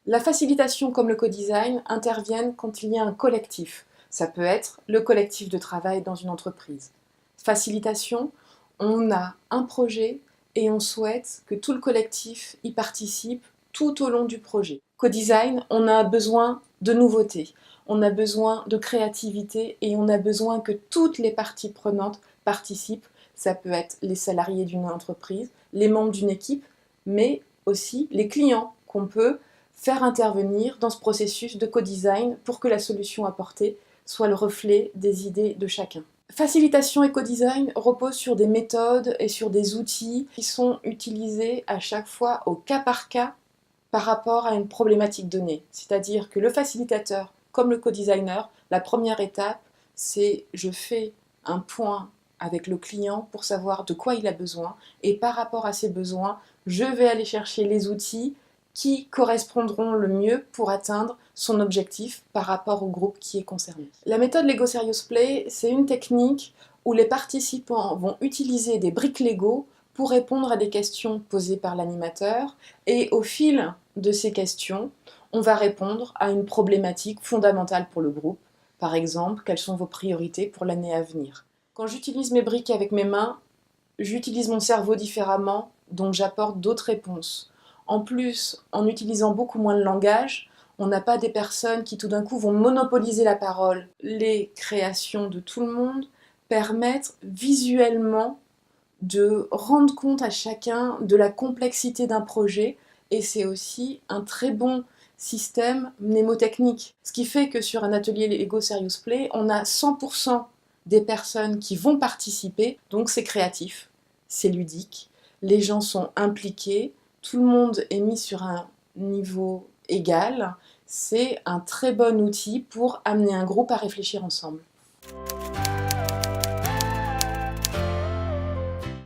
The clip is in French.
La facilitation comme le co-design interviennent quand il y a un collectif. Ça peut être le collectif de travail dans une entreprise. Facilitation, on a un projet et on souhaite que tout le collectif y participe tout au long du projet. Co-design, on a besoin de nouveautés, on a besoin de créativité et on a besoin que toutes les parties prenantes participent. Ça peut être les salariés d'une entreprise, les membres d'une équipe, mais aussi les clients qu'on peut faire intervenir dans ce processus de co-design pour que la solution apportée soit le reflet des idées de chacun. Facilitation et co-design reposent sur des méthodes et sur des outils qui sont utilisés à chaque fois au cas par rapport à une problématique donnée. C'est-à-dire que le facilitateur, comme le co-designer, la première étape, c'est je fais un point avec le client pour savoir de quoi il a besoin et par rapport à ses besoins, je vais aller chercher les outils qui correspondront le mieux pour atteindre son objectif par rapport au groupe qui est concerné. La méthode Lego Serious Play, c'est une technique où les participants vont utiliser des briques Lego pour répondre à des questions posées par l'animateur et au fil de ces questions, on va répondre à une problématique fondamentale pour le groupe. Par exemple, quelles sont vos priorités pour l'année à venir? Quand j'utilise mes briques avec mes mains, j'utilise mon cerveau différemment, donc j'apporte d'autres réponses. En plus, en utilisant beaucoup moins de langage, on n'a pas des personnes qui tout d'un coup vont monopoliser la parole. Les créations de tout le monde permettent visuellement de rendre compte à chacun de la complexité d'un projet et c'est aussi un très bon système mnémotechnique. Ce qui fait que sur un atelier Lego Serious Play, on a 100% des personnes qui vont participer, donc c'est créatif, c'est ludique, les gens sont impliqués, tout le monde est mis sur un niveau égal, c'est un très bon outil pour amener un groupe à réfléchir ensemble.